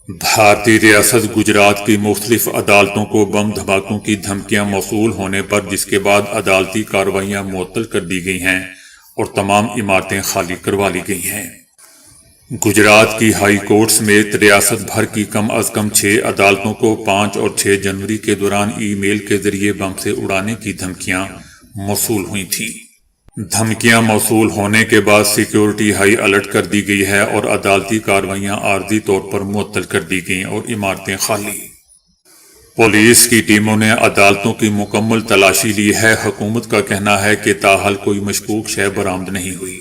بھارتی ریاست گجرات کی مختلف عدالتوں کو بم دھماکوں کی دھمکیاں موصول ہونے پر جس کے بعد عدالتی کارروائیاں معطل کر دی گئی ہیں اور تمام عمارتیں خالی کروا لی گئی ہیں۔ گجرات کی ہائی کورٹ سمیت ریاست بھر کی کم از کم 6 عدالتوں کو 5 اور 6 جنوری کے دوران ای میل کے ذریعے بم سے اڑانے کی دھمکیاں موصول ہوئی تھیں۔ دھمکیاں موصول ہونے کے بعد سیکیورٹی ہائی الرٹ کر دی گئی ہے اور عدالتی کارروائیاں عارضی طور پر معطل کر دی گئیں اور عمارتیں خالی۔ پولیس کی ٹیموں نے عدالتوں کی مکمل تلاشی لی ہے۔ حکومت کا کہنا ہے کہ تاحال کوئی مشکوک شے برآمد نہیں ہوئی۔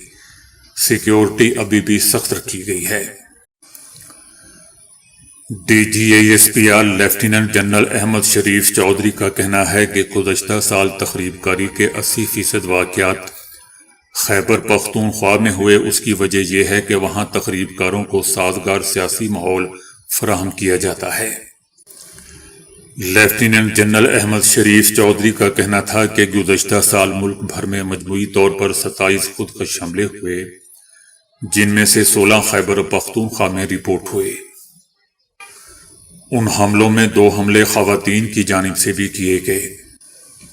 سیکیورٹی ابھی بھی سخت رکھی گئی ہے۔ D G S P R lieutenant general Ahmed Sharif Chaudhry کا کہنا ہے کہ گزشتہ سال تخریب کاری کے 80% واقعات خیبر پختونخوا میں ہوئے۔ اس کی وجہ یہ ہے کہ وہاں تخریب کاروں کو سازگار سیاسی ماحول فراہم کیا جاتا ہے۔ لیفٹیننٹ جنرل احمد شریف چودھری کا کہنا تھا کہ گزشتہ سال ملک بھر میں مجموعی طور پر 27 خودکش حملے ہوئے، جن میں سے 16 خیبر پختونخوا میں رپورٹ ہوئے۔ ان حملوں میں 2 حملے خواتین کی جانب سے بھی کیے گئے۔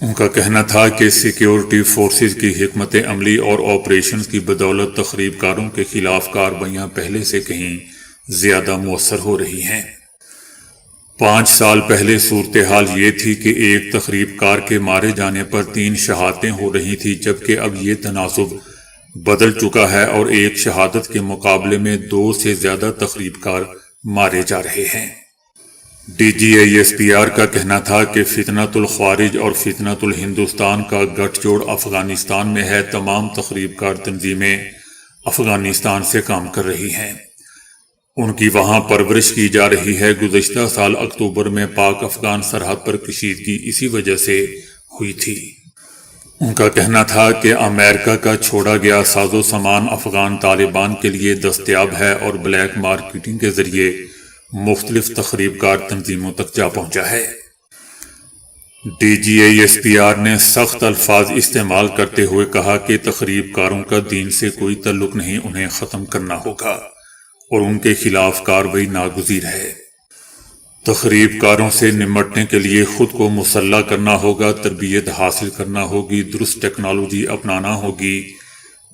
ان کا کہنا تھا کہ سیکیورٹی فورسز کی حکمت عملی اور آپریشن کی بدولت تخریب کاروں کے خلاف کارروائیاں پہلے سے کہیں زیادہ مؤثر ہو رہی ہیں۔ 5 سال پہلے صورتحال یہ تھی کہ ایک تخریب کار کے مارے جانے پر 3 شہادتیں ہو رہی تھیں، جبکہ اب یہ تناسب بدل چکا ہے اور ایک شہادت کے مقابلے میں 2 سے زیادہ تخریب کار مارے جا رہے ہیں۔ D G S P R کا کہنا تھا کہ فتنۃ الخوارج اور فتنۃ الہندوستان کا گٹھ جوڑ افغانستان میں ہے۔ تمام تخریب کار تنظیمیں افغانستان سے کام کر رہی ہیں، ان کی وہاں پرورش کی جا رہی ہے۔ گزشتہ سال اکتوبر میں پاک افغان سرحد پر کشیدگی اسی وجہ سے ہوئی تھی۔ ان کا کہنا تھا کہ امریکہ کا چھوڑا گیا ساز و سامان افغان طالبان کے لیے دستیاب ہے اور بلیک مارکیٹنگ کے ذریعے مختلف تخریب کار تنظیموں تک جا پہنچا ہے۔ D G S P R نے سخت الفاظ استعمال کرتے ہوئے کہا کہ تخریب کاروں کا دین سے کوئی تعلق نہیں، انہیں ختم کرنا ہوگا اور ان کے خلاف کارروائی ناگزیر ہے۔ تخریب کاروں سے نمٹنے کے لیے خود کو مسلح کرنا ہوگا، تربیت حاصل کرنا ہوگی، درست ٹیکنالوجی اپنانا ہوگی،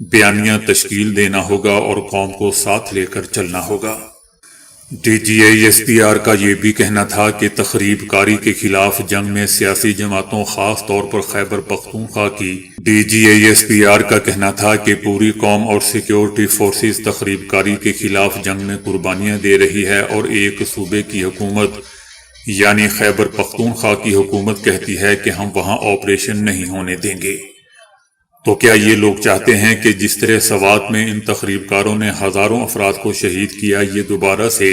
بیانیہ تشکیل دینا ہوگا اور قوم کو ساتھ لے کر چلنا ہوگا۔ D G S P R کا یہ بھی کہنا تھا کہ تخریب کاری کے خلاف جنگ میں سیاسی جماعتوں، خاص طور پر خیبر پختونخوا کی D G S P R کا کہنا تھا کہ پوری قوم اور سیکیورٹی فورسز تخریب کاری کے خلاف جنگ میں قربانیاں دے رہی ہے اور ایک صوبے کی حکومت یعنی خیبر پختونخوا کی حکومت کہتی ہے کہ ہم وہاں آپریشن نہیں ہونے دیں گے۔ تو کیا یہ لوگ چاہتے ہیں کہ جس طرح سوات میں ان تخریب کاروں نے ہزاروں افراد کو شہید کیا، یہ دوبارہ سے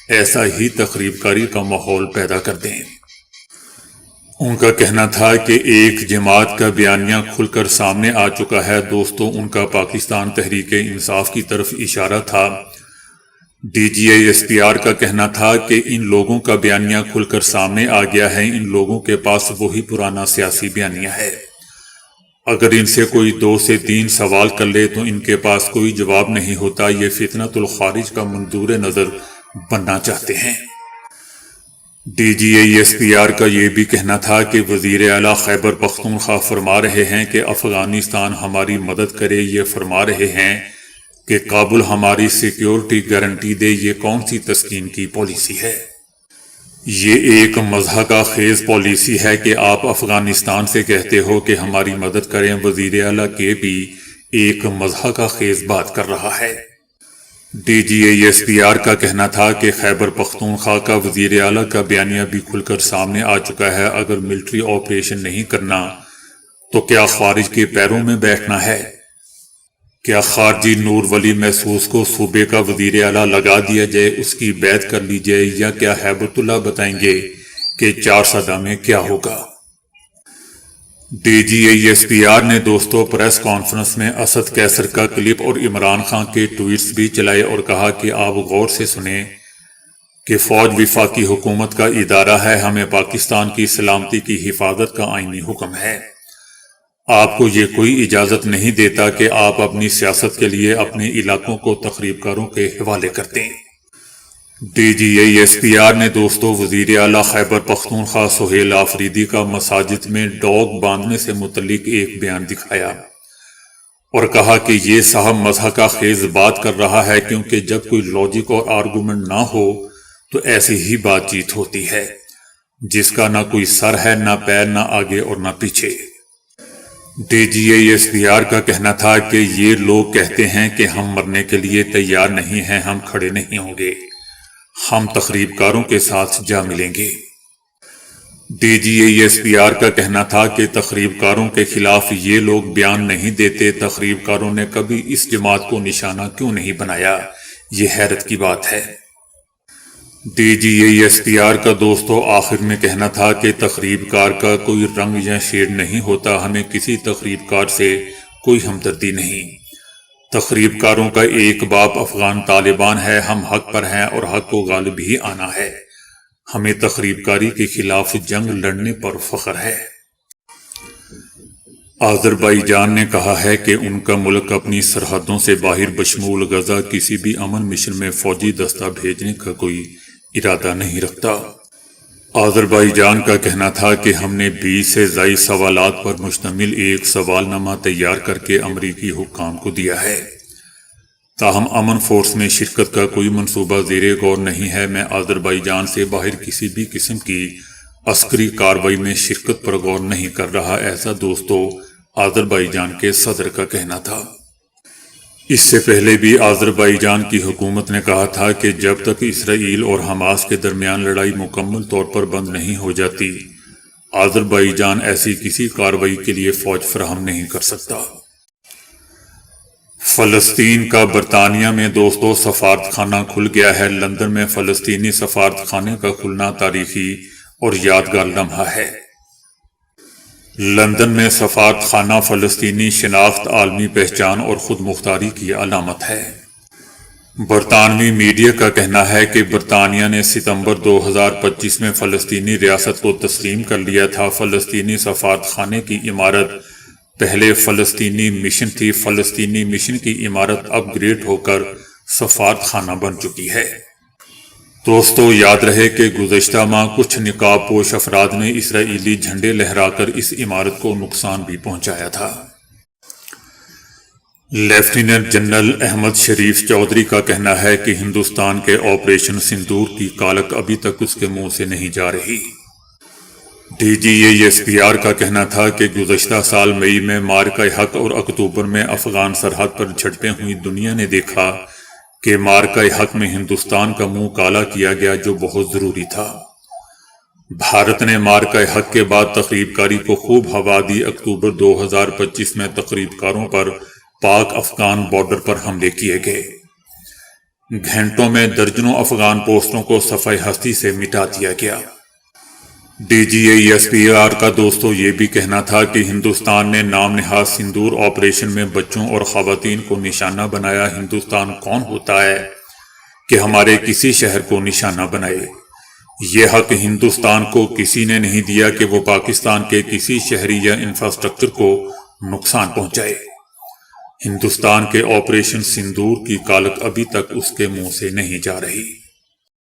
ایسا ہی تخریب کاری کا ماحول پیدا کر دیں؟ ان کا کہنا تھا کہ ایک جماعت کا بیانیہ کھل کر سامنے آ چکا ہے۔ دوستو، ان کا پاکستان تحریک انصاف کی طرف اشارہ تھا۔ D G S P R کا کہنا تھا کہ ان لوگوں کا بیانیہ کھل کر سامنے آ گیا ہے۔ ان لوگوں کے پاس وہی پرانا سیاسی بیانیہ ہے۔ اگر ان سے کوئی 2 سے 3 سوال کر لے تو ان کے پاس کوئی جواب نہیں ہوتا۔ یہ فتنۃ الخوارج کا منظور نظر بننا چاہتے ہیں۔ D G S P R کا یہ بھی کہنا تھا کہ وزیر اعلیٰ خیبر پختونخوا فرما رہے ہیں کہ افغانستان ہماری مدد کرے، یہ فرما رہے ہیں کہ کابل ہماری سیکیورٹی گارنٹی دے۔ یہ کون سی تسکین کی پالیسی ہے؟ یہ ایک مضحکہ خیز پالیسی ہے کہ آپ افغانستان سے کہتے ہو کہ ہماری مدد کریں۔ وزیر اعلیٰ کے بھی ایک مضحکہ خیز بات کر رہا ہے۔ D G S P R کا کہنا تھا کہ خیبر پختونخوا کا وزیر اعلیٰ کا بیانیہ بھی کھل کر سامنے آ چکا ہے۔ اگر ملٹری آپریشن نہیں کرنا تو کیا خارج کے پیروں میں بیٹھنا ہے؟ کیا خارجی نور ولی محسوس کو صوبے کا وزیر اعلیٰ لگا دیا جائے، اس کی بیعت کر لی جائے، یا کیا ہیبت اللہ بتائیں گے کہ 4 سدہ میں کیا ہوگا؟ D G S P R نے دوستو پریس کانفرنس میں اسد قیصر کا کلپ اور عمران خان کے ٹویٹس بھی چلائے اور کہا کہ آپ غور سے سنیں کہ فوج وفاقی حکومت کا ادارہ ہے، ہمیں پاکستان کی سلامتی کی حفاظت کا آئینی حکم ہے۔ آپ کو یہ کوئی اجازت نہیں دیتا کہ آپ اپنی سیاست کے لیے اپنے علاقوں کو تخریب کاروں کے حوالے کر دیں۔ D G A S P R نے دوستوں وزیر اعلیٰ خیبر پختونخوا سہیل آفریدی کا مساجد میں ڈاگ باندھنے سے متعلق ایک بیان دکھایا اور کہا کہ یہ صاحب مضحکہ خیز بات کر رہا ہے، کیونکہ جب کوئی لاجک اور آرگومنٹ نہ ہو تو ایسی ہی بات چیت ہوتی ہے جس کا نہ کوئی سر ہے، نہ پیر، نہ آگے اور نہ پیچھے۔ D G A S P R کا کہنا تھا کہ یہ لوگ کہتے ہیں کہ ہم مرنے کے لیے تیار نہیں ہیں، ہم کھڑے نہیں ہوں گے، ہم تخریب کاروں کے ساتھ جا ملیں گے۔ D G A S P R کا کہنا تھا کہ تخریب کاروں کے خلاف یہ لوگ بیان نہیں دیتے، تخریب کاروں نے کبھی اس جماعت کو نشانہ کیوں نہیں بنایا، یہ حیرت کی بات ہے۔ D G A S P R کا دوستو آخر میں کہنا تھا کہ تخریب کار کا کوئی رنگ یا شیڈ نہیں ہوتا، ہمیں کسی تخریب کار سے کوئی ہمدردی نہیں۔ تخریب کاروں کا ایک باپ افغان طالبان ہے، ہم حق پر ہیں اور حق کو غالب ہی آنا ہے، ہمیں تخریب کاری کے خلاف جنگ لڑنے پر فخر ہے۔ آذربائیجان نے کہا ہے کہ ان کا ملک اپنی سرحدوں سے باہر بشمول غزہ کسی بھی امن مشن میں فوجی دستہ بھیجنے کا کوئی ارادہ نہیں رکھتا۔ آذربائیجان کا کہنا تھا کہ ہم نے 20 سے زائد سوالات پر مشتمل ایک سوال نامہ تیار کر کے امریکی حکام کو دیا ہے، تاہم امن فورس میں شرکت کا کوئی منصوبہ زیر غور نہیں ہے۔ میں آذربائیجان سے باہر کسی بھی قسم کی عسکری کارروائی میں شرکت پر غور نہیں کر رہا، ایسا دوستو آذربائیجان کے صدر کا کہنا تھا۔ اس سے پہلے بھی آذربائیجان کی حکومت نے کہا تھا کہ جب تک اسرائیل اور حماس کے درمیان لڑائی مکمل طور پر بند نہیں ہو جاتی، آذربائیجان ایسی کسی کارروائی کے لیے فوج فراہم نہیں کر سکتا۔ فلسطین کا برطانیہ میں دوستو سفارت خانہ کھل گیا ہے۔ لندن میں فلسطینی سفارت خانے کا کھلنا تاریخی اور یادگار لمحہ ہے۔ لندن میں سفارت خانہ فلسطینی شناخت، عالمی پہچان اور خود مختاری کی علامت ہے۔ برطانوی میڈیا کا کہنا ہے کہ برطانیہ نے ستمبر 2025 میں فلسطینی ریاست کو تسلیم کر لیا تھا۔ فلسطینی سفارت خانے کی عمارت پہلے فلسطینی مشن تھی، فلسطینی مشن کی عمارت اپ گریڈ ہو کر سفارت خانہ بن چکی ہے۔ دوستو یاد رہے کہ گزشتہ ماہ کچھ نقاب پوش افراد نے اسرائیلی جھنڈے لہرا کر اس عمارت کو نقصان بھی پہنچایا تھا۔ لیفٹیننٹ جنرل احمد شریف چودھری کا کہنا ہے کہ ہندوستان کے آپریشن سندور کی کالک ابھی تک اس کے منہ سے نہیں جا رہی۔ D G A S P R کا کہنا تھا کہ گزشتہ سال مئی میں مارکہ حق اور اکتوبر میں افغان سرحد پر جھڑپیں ہوئی، دنیا نے دیکھا کہ مارکہ حق میں ہندوستان کا منہ کالا کیا گیا، جو بہت ضروری تھا۔ بھارت نے مارکہ حق کے بعد تخریب کاری کو خوب ہوا دی۔ اکتوبر 2025 میں تخریب کاروں پر پاک افغان بارڈر پر حملے کیے گئے۔ گھنٹوں میں درجنوں افغان پوسٹوں کو صفحہ ہستی سے مٹا دیا گیا۔ D G A S P R کا دوستو یہ بھی کہنا تھا کہ ہندوستان نے نام نہاد سندور آپریشن میں بچوں اور خواتین کو نشانہ بنایا۔ ہندوستان کون ہوتا ہے کہ ہمارے کسی شہر کو نشانہ بنائے؟ یہ حق ہندوستان کو کسی نے نہیں دیا کہ وہ پاکستان کے کسی شہری یا انفراسٹرکچر کو نقصان پہنچائے۔ ہندوستان کے آپریشن سندور کی کالک ابھی تک اس کے منہ سے نہیں جا رہی۔